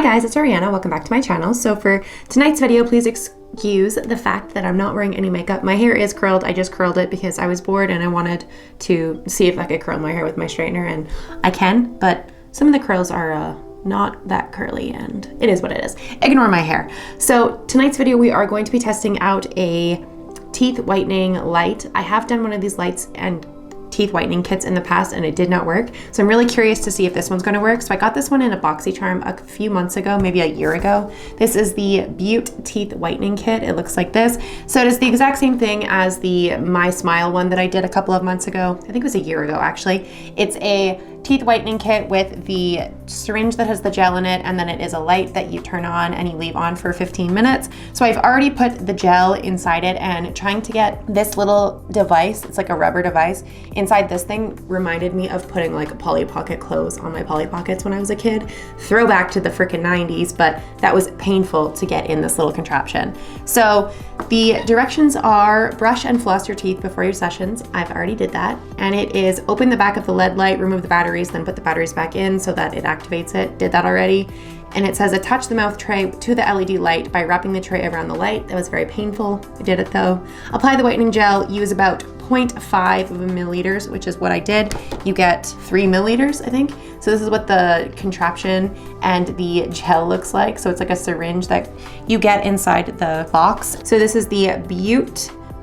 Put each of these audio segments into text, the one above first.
guys, it's Ariana. Welcome back to my channel. So for tonight's video, please excuse the fact that I'm not wearing any makeup. My hair is curled. I just curled it because I was bored and I wanted to see if I could curl my hair with my straightener, and I can, but some of the curls are not that curly and it is what it is. Ignore my hair. So tonight's video, we are going to be testing out a teeth whitening light. I have done one of these lights and teeth whitening kits in the past and it did not work. So I'm really curious to see if this one's gonna work. So I got this one in a BoxyCharm a few months ago, maybe a year ago. This is the Beaut Teeth Whitening Kit. It looks like this. So it is the exact same thing as the My Smile one that I did a couple of months ago. I think it was a year ago actually. It's a teeth whitening kit with the syringe that has the gel in it, and then it is a light that you turn on and you leave on for 15 minutes. So I've already put the gel inside it, and trying to get this little device, it's like a rubber device, inside this thing reminded me of putting like Polly Pocket clothes on my Polly Pockets when I was a kid. Throwback to the frickin' 90s, but that was painful to get in this little contraption. So the directions are brush and floss your teeth before your sessions. I've already did that. And it is open the back of the LED light, remove the batteries, then put the batteries back in so that it activates it. Did that already. And it says attach the mouth tray to the LED light by wrapping the tray around the light. That was very painful. I did it though. Apply the whitening gel, use about 0.5 milliliters, which is what I did. You get 3 milliliters, I think. So this is what the contraption and the gel looks like. So it's like a syringe that you get inside the box. So this is the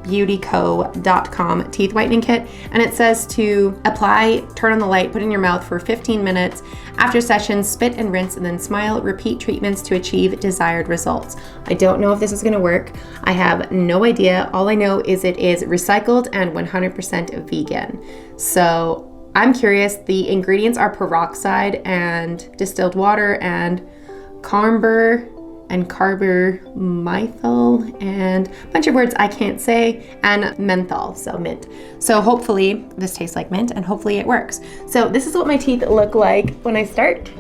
beautyco.com teeth whitening kit, and it says to apply, turn on the light, put in your mouth for 15 minutes. After session, spit and rinse and then smile. Repeat treatments to achieve desired results. I don't know if this is going to work. I have no idea. All I know is it is recycled and 100% vegan. So I'm curious. The ingredients are peroxide and distilled water and carber and carbomethyl and a bunch of words I can't say, and menthol, so mint. So hopefully this tastes like mint and hopefully it works. So this is what my teeth look like when I start.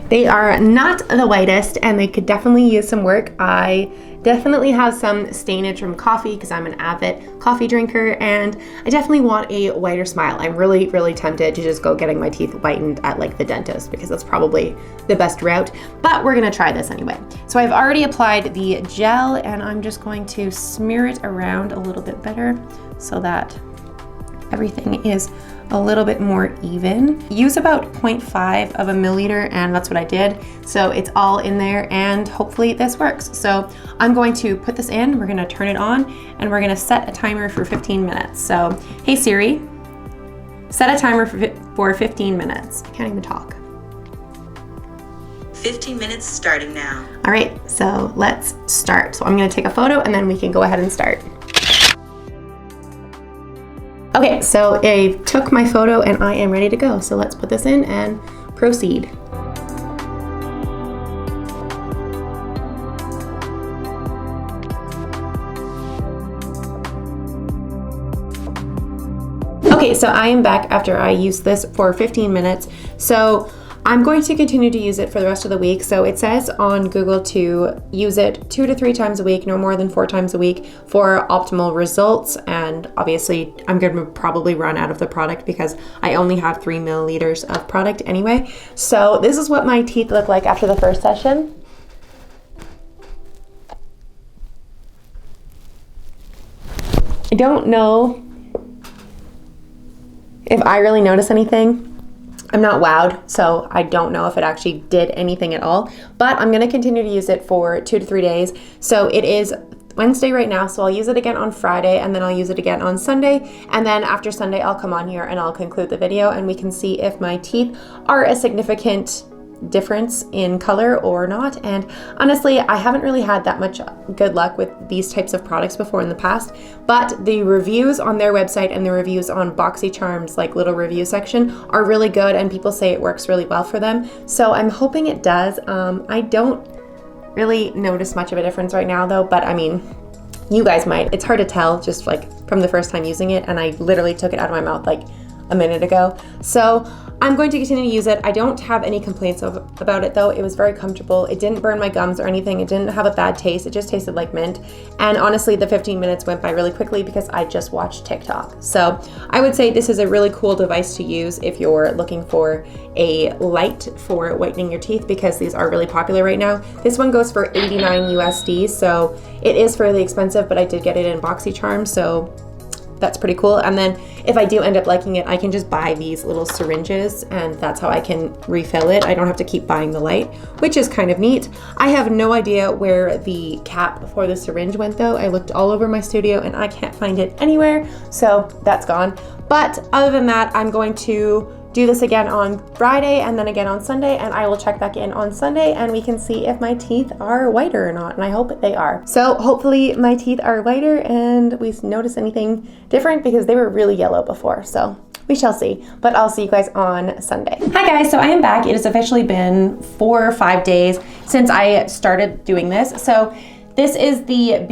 They are not the whitest and they could definitely use some work. I definitely have some stainage from coffee because I'm an avid coffee drinker, and I definitely want a whiter smile. I'm really, really tempted to just go getting my teeth whitened at like the dentist because that's probably the best route, but we're gonna try this anyway. So I've already applied the gel and I'm just going to smear it around a little bit better so that everything is a little bit more even. Use about 0.5 of a milliliter, and that's what I did. So it's all in there and hopefully this works. So I'm going to put this in, we're gonna turn it on, and we're gonna set a timer for 15 minutes. So, hey Siri, set a timer for 15 minutes. I can't even talk. 15 minutes starting now. All right, so let's start. So I'm gonna take a photo and then we can go ahead and start. Okay, so I took my photo and I am ready to go. So let's put this in and proceed. Okay, so I am back after I used this for 15 minutes. So I'm going to continue to use it for the rest of the week. So it says on Google to use it 2 to 3 times a week, no more than 4 times a week for optimal results. And obviously I'm going to probably run out of the product because I only have 3 milliliters of product anyway. So this is what my teeth look like after the first session. I don't know if I really notice anything. I'm not wowed, so I don't know if it actually did anything at all, but I'm gonna continue to use it for 2 to 3 days. So it is Wednesday right now, so I'll use it again on Friday, and then I'll use it again on Sunday, and then after Sunday I'll come on here and I'll conclude the video and we can see if my teeth are a significant difference in color or not. And honestly, I haven't really had that much good luck with these types of products before in the past, but the reviews on their website and the reviews on BoxyCharm's like little review section are really good, and people say it works really well for them. So I'm hoping it does. I don't really notice much of a difference right now though, but I mean, you guys might. It's hard to tell just like from the first time using it, and I literally took it out of my mouth like a minute ago. So I'm going to continue to use it. I don't have any complaints about it though. It was very comfortable. It didn't burn my gums or anything. It didn't have a bad taste. It just tasted like mint. And honestly, the 15 minutes went by really quickly because I just watched TikTok. So I would say this is a really cool device to use if you're looking for a light for whitening your teeth, because these are really popular right now. This one goes for 89 USD, so it is fairly expensive, but I did get it in BoxyCharm, so that's pretty cool. And then if I do end up liking it, I can just buy these little syringes, and that's how I can refill it. I don't have to keep buying the light, which is kind of neat. I have no idea where the cap for the syringe went though. I looked all over my studio and I can't find it anywhere, so that's gone. But other than that, I'm going to do this again on Friday and then again on Sunday, and I will check back in on Sunday and we can see if my teeth are whiter or not, and I hope they are. So hopefully my teeth are whiter and we notice anything different, because they were really yellow before, so we shall see. But I'll see you guys on Sunday. Hi guys, so I am back. It has officially been 4 or 5 days since I started doing this. So this is the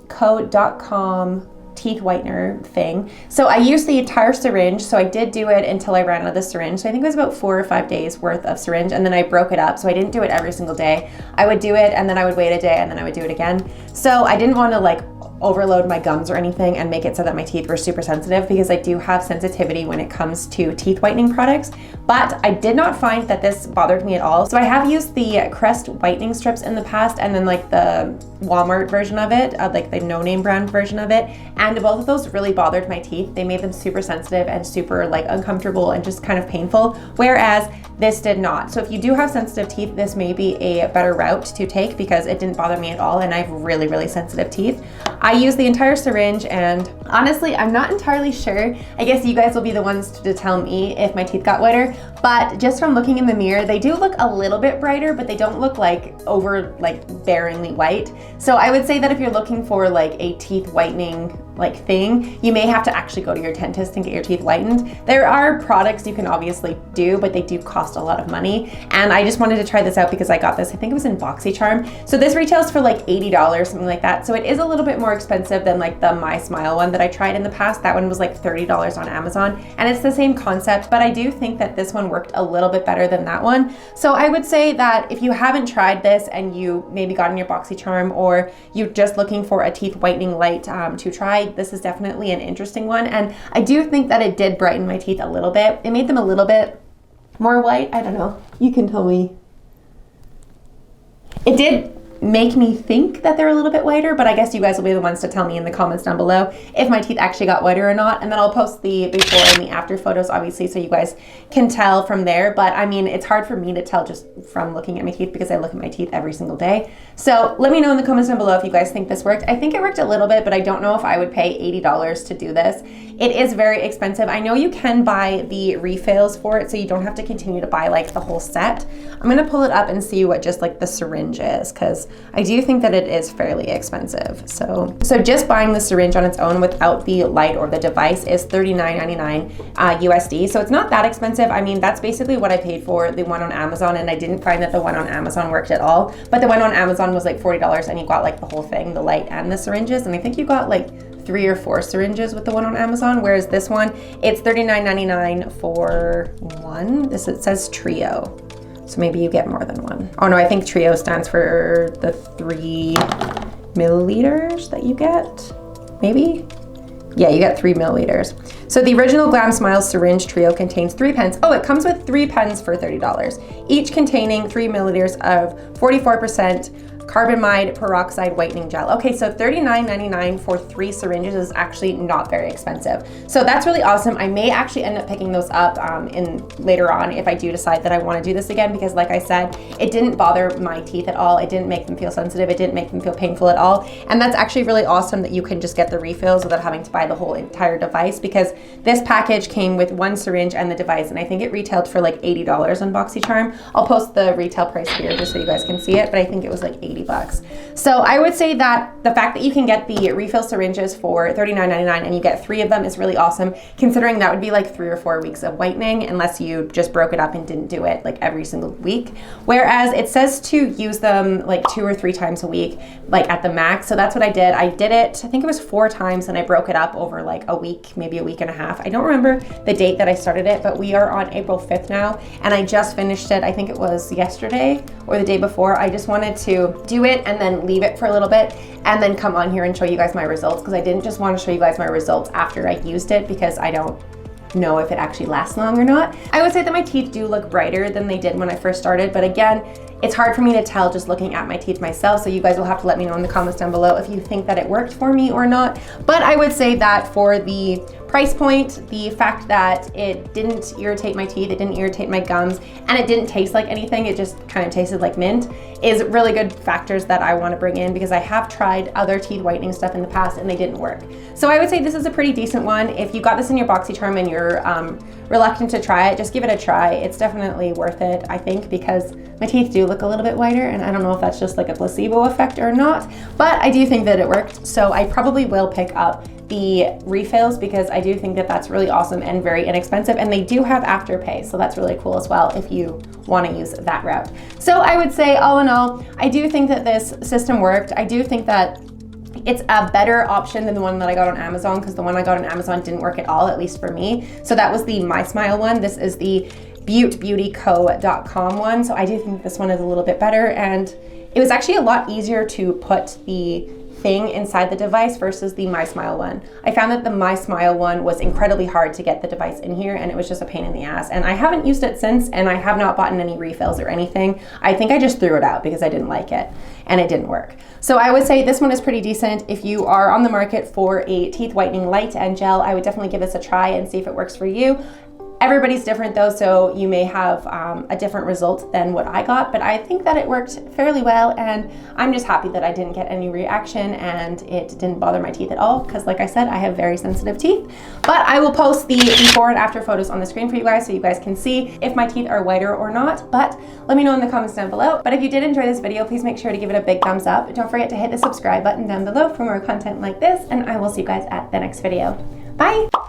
Beaut.com teeth whitener thing. So I used the entire syringe. So I did do it until I ran out of the syringe. So I think it was about 4 or 5 days worth of syringe, and then I broke it up. So I didn't do it every single day. I would do it and then I would wait a day and then I would do it again. So I didn't want to like overload my gums or anything and make it so that my teeth were super sensitive, because I do have sensitivity when it comes to teeth whitening products. But I did not find that this bothered me at all. So I have used the Crest whitening strips in the past, and then like the Walmart version of it, like the no name brand version of it, and both of those really bothered my teeth. They made them super sensitive and super like uncomfortable and just kind of painful, whereas this did not. So if you do have sensitive teeth, this may be a better route to take, because it didn't bother me at all and I have really, really sensitive teeth. I used the entire syringe, and honestly, I'm not entirely sure. I guess you guys will be the ones to tell me if my teeth got whiter, but just from looking in the mirror, they do look a little bit brighter, but they don't look like bearingly white. So I would say that if you're looking for like a teeth whitening thing, you may have to actually go to your dentist and get your teeth whitened. There are products you can obviously do, but they do cost a lot of money. And I just wanted to try this out because I got this, I think it was in BoxyCharm. So this retails for like $80, something like that. So it is a little bit more expensive than like the My Smile one that I tried in the past. That one was like $30 on Amazon, and it's the same concept, but I do think that this one worked a little bit better than that one. So I would say that if you haven't tried this and you maybe got in your BoxyCharm, or you're just looking for a teeth whitening light to try, this is definitely an interesting one. And I do think that it did brighten my teeth a little bit. It made them a little bit more white. I don't know. You can tell me. It did make me think that they're a little bit whiter, but I guess you guys will be the ones to tell me in the comments down below if my teeth actually got whiter or not. And then I'll post the before and the after photos, obviously, so you guys can tell from there. But I mean, it's hard for me to tell just from looking at my teeth, because I look at my teeth every single day. So let me know in the comments down below if you guys think this worked. I think it worked a little bit, but I don't know if I would pay $80 to do this. It is very expensive. I know you can buy the refills for it, so you don't have to continue to buy like the whole set. I'm gonna pull it up and see what just like the syringe is, because I do think that it is fairly expensive. So just buying the syringe on its own without the light or the device is $39.99 USD. So it's not that expensive. I mean, that's basically what I paid for the one on Amazon, and I didn't find that the one on Amazon worked at all. But the one on Amazon was like $40, and you got like the whole thing, the light and the syringes. And I think you got like 3 or 4 syringes with the one on Amazon, whereas this one, it's $39.99 for one. It says trio. So maybe you get more than one. Oh no, I think trio stands for the 3 milliliters that you get, maybe? Yeah, you get 3 milliliters. So the original Glam Smile syringe trio contains 3 pens. Oh, it comes with 3 pens for $30, each containing 3 milliliters of 44% carbamide peroxide whitening gel. Okay, so $39.99 for 3 syringes is actually not very expensive. So that's really awesome. I may actually end up picking those up later on if I do decide that I want to do this again, because like I said, it didn't bother my teeth at all. It didn't make them feel sensitive. It didn't make them feel painful at all. And that's actually really awesome that you can just get the refills without having to buy the whole entire device, because this package came with 1 syringe and the device, and I think it retailed for like $80 on BoxyCharm. I'll post the retail price here just so you guys can see it, but I think it was like $80. 80 bucks. So I would say that the fact that you can get the refill syringes for $39.99 and you get 3 of them is really awesome, considering that would be like 3 or 4 weeks of whitening unless you just broke it up and didn't do it like every single week. Whereas it says to use them like 2 or 3 times a week, like at the max. So that's what I did. I did it, I think it was 4 times, and I broke it up over like a week, maybe a week and a half. I don't remember the date that I started it, but we are on April 5th now, and I just finished it. I think it was yesterday or the day before. I just wanted to do it and then leave it for a little bit and then come on here and show you guys my results, because I didn't just want to show you guys my results after I used it, because I don't know if it actually lasts long or not. I would say that my teeth do look brighter than they did when I first started, but again, it's hard for me to tell just looking at my teeth myself, so you guys will have to let me know in the comments down below if you think that it worked for me or not. But I would say that for the price point, the fact that it didn't irritate my teeth, it didn't irritate my gums, and it didn't taste like anything, it just kind of tasted like mint, is really good factors that I want to bring in, because I have tried other teeth whitening stuff in the past and they didn't work. So I would say this is a pretty decent one. If you got this in your BoxyCharm and you're reluctant to try it, just give it a try. It's definitely worth it, I think, because my teeth do look a little bit whiter, and I don't know if that's just like a placebo effect or not, but I do think that it worked. So I probably will pick up the refills, because I do think that that's really awesome and very inexpensive, and they do have Afterpay, so that's really cool as well if you want to use that route. So I would say all in all, I do think that this system worked. I do think that it's a better option than the one that I got on Amazon, because the one I got on Amazon didn't work at all, at least for me. So that was the My Smile one. This is the BeautBeautyCo.com one. So I do think this one is a little bit better, and it was actually a lot easier to put the thing inside the device versus the My Smile one. I found that the My Smile one was incredibly hard to get the device in here, and it was just a pain in the ass. And I haven't used it since, and I have not bought any refills or anything. I think I just threw it out because I didn't like it and it didn't work. So I would say this one is pretty decent. If you are on the market for a teeth whitening light and gel, I would definitely give this a try and see if it works for you. Everybody's different though, so you may have a different result than what I got, but I think that it worked fairly well, and I'm just happy that I didn't get any reaction and it didn't bother my teeth at all, because like I said, I have very sensitive teeth. But I will post the before and after photos on the screen for you guys so you guys can see if my teeth are whiter or not, but let me know in the comments down below. But if you did enjoy this video, please make sure to give it a big thumbs up. Don't forget to hit the subscribe button down below for more content like this, and I will see you guys at the next video. Bye!